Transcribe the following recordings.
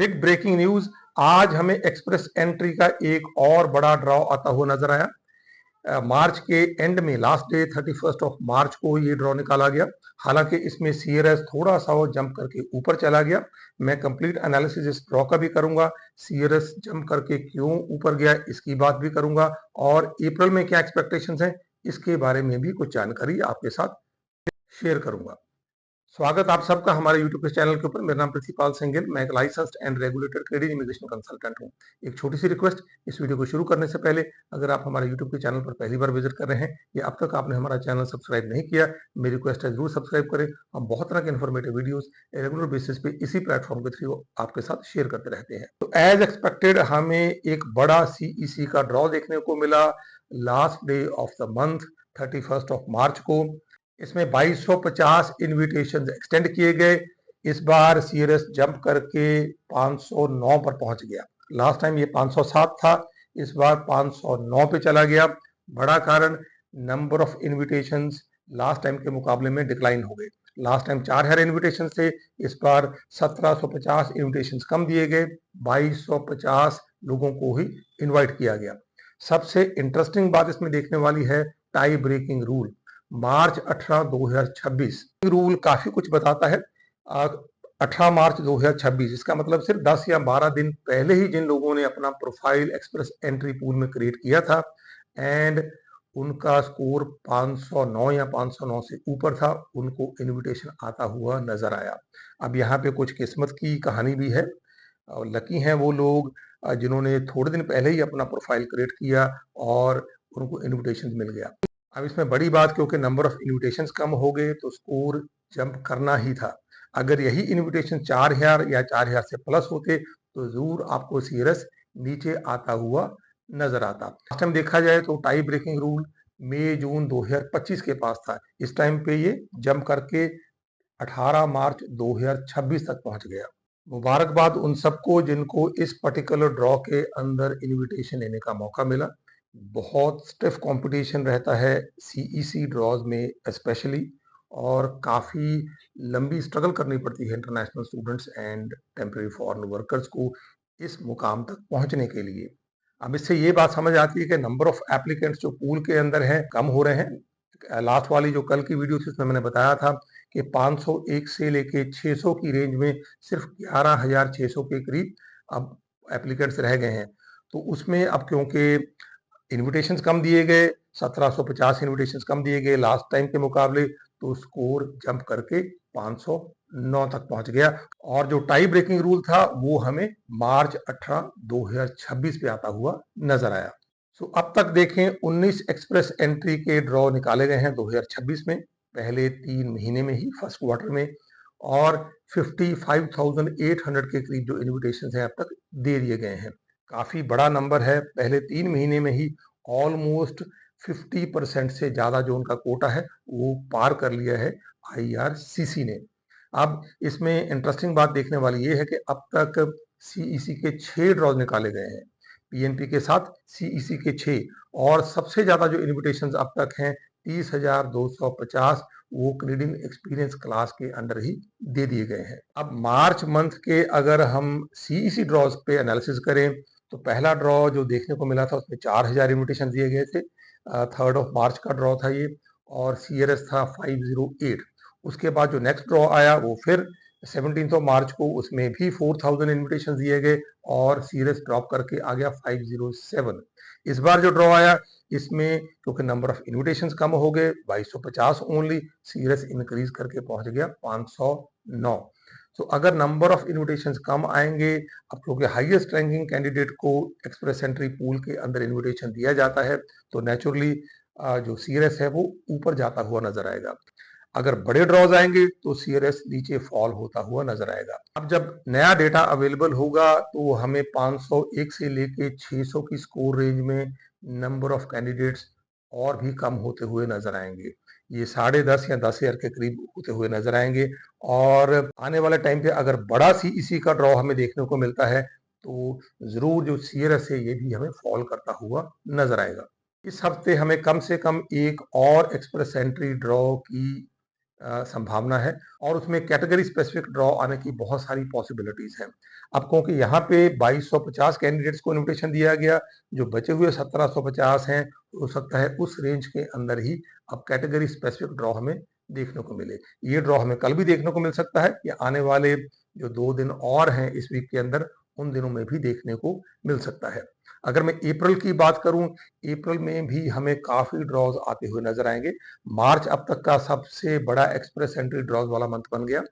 Big breaking news. आज हमें express entry का एक और बड़ा ड्रॉ आता हुआ नजर आया। मार्च के एंड में लास्ट डे 31 मार्च को ये ड्रॉ निकाला गया। हालांकि इसमें सीआरएस थोड़ा सा वो जंप करके ऊपर चला गया। मैं कंप्लीट एनालिसिस इस ड्रॉ का भी करूंगा, सीआरएस जंप करके क्यों ऊपर गया इसकी बात भी करूंगा, और अप्रैल में क्या एक्सपेक्टेशंस हैं इसके बारे में भी कुछ जानकारी आपके साथ शेयर करूंगा। स्वागत आप सबका हमारे यूट्यूब के चैनल के ऊपर। मेरा नाम प्रिंसिपाल सिंह गिल, मैं एक licensed and regulated credit immigration consultant हूं। एक छोटी सी रिक्वेस्ट, इस वीडियो को शुरू करने से पहले अगर आप हमारे यूट्यूब के चैनल पर पहली बार विजिट कर रहे हैं या अब तक आपने हमारा चैनल सब्सक्राइब नहीं किया, मेरी रिक्वेस्ट है जरूर सब्सक्राइब करें। हम बहुत तरह के इन्फॉर्मेटिव वीडियोस रेगुलर बेसिस पे इसी प्लेटफॉर्म के थ्रू आपके साथ शेयर करते रहते हैं। तो एज एक्सपेक्टेड हमें एक बड़ा सीईसी का ड्रॉ देखने को मिला last day of the month 31 मार्च को। इसमें 2250 इनविटेशन एक्सटेंड किए गए। इस बार सीआरएस जंप करके 509 पर पहुंच गया। लास्ट टाइम ये 507 था, इस बार 509 पे चला गया। बड़ा कारण, number of invitations last time के मुकाबले में डिक्लाइन हो गए। लास्ट टाइम 4000 इनविटेशन थे, इस बार 1750 इनविटेशंस कम दिए गए। 2250 लोगों को ही इनवाइट किया गया। सबसे इंटरेस्टिंग बात इसमें देखने वाली है टाई ब्रेकिंग रूल। मार्च 18 2026 रूल काफी कुछ बताता है। 18 मार्च 2026 इसका मतलब सिर्फ 10 या 12 दिन पहले ही जिन लोगों ने अपना प्रोफाइल एक्सप्रेस एंट्री पूल में क्रिएट किया था एंड उनका स्कोर 509 या 509 से ऊपर था, उनको इनविटेशन आता हुआ नजर आया। अब यहाँ पे कुछ किस्मत की कहानी भी है। लकी हैं वो लोग जिन्होंने थोड़े दिन पहले ही अपना प्रोफाइल क्रिएट किया और उनको इनविटेशन मिल गया। अब इसमें बड़ी बात, क्योंकि नंबर ऑफ इनविटेशंस कम हो गए तो स्कोर जंप करना ही था। अगर यही इनविटेशन 4000 या 4000 से प्लस होते तो जरूर आपको सीआरएस नीचे आता हुआ नजर आता। लास्ट टाइम देखा जाए तो टाई ब्रेकिंग रूल मई जून 2025 के पास था, इस टाइम पे ये जंप करके 18 मार्च 2026 तक पहुंच गया। मुबारकबाद उन सबको जिनको इस पर्टिकुलर ड्रॉ के अंदर इनविटेशन लेने का मौका मिला। बहुत स्टिफ कंपटीशन रहता है सीईसी ड्रॉज में स्पेशली, और काफ़ी लंबी स्ट्रगल करनी पड़ती है international students and temporary foreign workers को इस मुकाम तक पहुंचने के लिए। अब इससे ये बात समझ आती है कि नंबर ऑफ एप्लीकेंट्स जो पूल के अंदर हैं कम हो रहे हैं। लास्ट वाली जो कल की वीडियो थी उसमें मैंने बताया था कि 501 से लेके 600 की रेंज में सिर्फ 11,600 के करीब अब एप्लीकेंट्स रह गए हैं। तो उसमें अब क्योंकि इनविटेशंस कम दिए गए, 1750 इनविटेशंस कम दिए गए लास्ट टाइम के मुकाबले, तो स्कोर जंप करके 509 तक पहुंच गया। और जो टाई ब्रेकिंग रूल था वो हमें मार्च 18 2026 पे आता हुआ नजर आया। सो अब तक देखें 19 एक्सप्रेस एंट्री के ड्रॉ निकाले गए हैं 2026 में, पहले 3 महीने में ही, फर्स्ट क्वार्टर में, और 55,800 के करीब जो इन्विटेशन हैं अब तक दे दिए गए हैं। काफी बड़ा नंबर है, पहले 3 महीने में ही ऑलमोस्ट 50% से ज्यादा जो उनका कोटा है वो पार कर लिया है आईआरसीसी ने। अब इसमें इंटरेस्टिंग बात देखने वाली ये है कि अब तक सीईसी के 6 ड्रॉज निकाले गए हैं, पीएनपी के साथ सीईसी के 6, और सबसे ज्यादा जो इन्विटेशंस अब तक हैं 30,250 वो क्रीडिंग एक्सपीरियंस क्लास के अंडर ही दे दिए गए हैं। अब मार्च मंथ के अगर हम सीईसी ड्रॉज पे एनालिसिस करें तो पहला ड्रॉ जो देखने को मिला था उसमें 4000 इन्विटेशन दिए गए थे। 3 मार्च का ड्रॉ था ये, और सीआरएस था 508। उसके बाद जो नेक्स्ट ड्रॉ आया वो फिर 17 मार्च को, उसमें भी 4000 इन्विटेशन दिए गए और सीआरएस ड्रॉप करके आ गया 507। इस बार जो ड्रॉ आया इसमें क्योंकि नंबर ऑफ इन्विटेशंस कम हो गए, 2250 ओनली, सीआरएस इंक्रीज करके पहुंच गया 509। तो अगर नंबर ऑफ इन्विटेशंस कम आएंगे, अब क्योंकि हाईएस्ट रैंकिंग कैंडिडेट को एक्सप्रेस एंट्री पूल के अंदर इन्विटेशन दिया जाता है तो नेचुरली जो सीआरएस है वो ऊपर जाता हुआ नजर आएगा। अगर बड़े ड्रॉज आएंगे तो सीआरएस नीचे फॉल होता हुआ नजर आएगा। अब जब नया डेटा अवेलेबल होगा तो हमें 501 से लेके 600 की स्कोर रेंज में नंबर ऑफ कैंडिडेट्स और भी कम होते हुए नजर आएंगे। ये 10.5 या 10,000 के करीब होते हुए नजर आएंगे। और आने वाले टाइम पे अगर बड़ा सीईसी का ड्रॉ हमें देखने को मिलता है तो जरूर जो सीआरएस है ये भी हमें फॉल करता हुआ नजर आएगा। इस हफ्ते हमें कम से कम एक और एक्सप्रेस एंट्री ड्रॉ की संभावना है और उसमें कैटेगरी स्पेसिफिक ड्रॉ आने की बहुत सारी पॉसिबिलिटीज हैं। अब क्योंकि यहाँ पे 2250 कैंडिडेट्स को इनविटेशन दिया गया, जो बचे हुए 1750 हैं, हो सकता है उस रेंज के अंदर ही अब कैटेगरी स्पेसिफिक ड्रॉ हमें देखने को मिले। ये ड्रॉ हमें कल भी देखने को मिल सकता है या आने वाले जो 2 दिन और हैं इस वीक के अंदर, उन दिनों में भी देखने को मिल सकता है। अगर मैं अप्रैल की बात करूं, अप्रैल में भी हमें काफी ड्रॉज आते हुए नजर आएंगे। मार्च अब तक का सबसे बड़ा एक्सप्रेस एंट्री ड्रॉज वाला मंथ बन गया।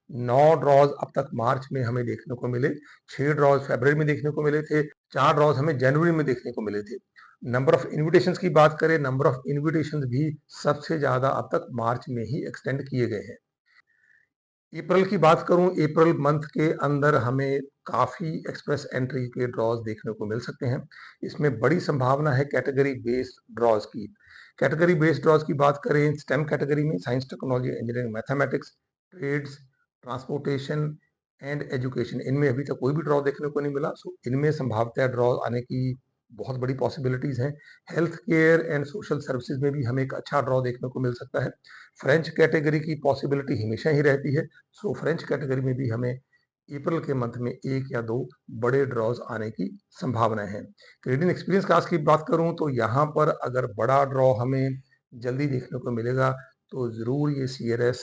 9 ड्रॉज अब तक मार्च में हमें देखने को मिले, 6 ड्रॉज फरवरी में देखने को मिले थे, 4 ड्रॉज हमें जनवरी में देखने को मिले थे। नंबर ऑफ इन्विटेशंस की बात करें, नंबर ऑफ इन्विटेशंस भी सबसे ज्यादा अब तक मार्च में ही एक्सटेंड किए गए हैं। अप्रैल की बात करूं, अप्रैल मंथ के अंदर हमें काफी एक्सप्रेस एंट्री के ड्रॉज देखने को मिल सकते हैं। इसमें बड़ी संभावना है कैटेगरी बेस्ड ड्रॉज की। कैटेगरी बेस्ड ड्रॉज की बात करें, स्टेम कैटेगरी में science, technology, engineering, mathematics, trades, transportation and education, इनमें अभी तक कोई भी ड्रॉ देखने को नहीं मिला। सो इनमें संभावतः ड्रॉ आने की बहुत बड़ी पॉसिबिलिटीज हैं। Health care and social services में भी हमें एक अच्छा ड्रॉ देखने को मिल सकता है। फ्रेंच कैटेगरी की पॉसिबिलिटी हमेशा ही रहती है। सो फ्रेंच कैटेगरी में भी हमें अप्रैल के मंथ में 1 या 2 बड़े ड्रॉज आने की संभावनाएं हैं। कैनेडियन एक्सपीरियंस क्लास की बात करूं तो यहाँ पर अगर बड़ा ड्रॉ हमें जल्दी देखने को मिलेगा तो जरूर ये CRS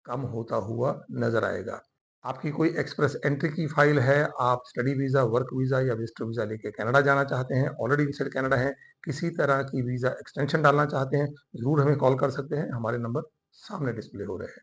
कम होता हुआ नजर आएगा। आपकी कोई एक्सप्रेस एंट्री की फाइल है, आप स्टडी वीजा, वर्क वीजा या विजिटर वीजा लेके कनाडा जाना चाहते हैं, ऑलरेडी इनसाइड कनाडा हैं, किसी तरह की वीजा एक्सटेंशन डालना चाहते हैं, जरूर हमें कॉल कर सकते हैं। हमारे नंबर सामने डिस्प्ले हो रहे हैं।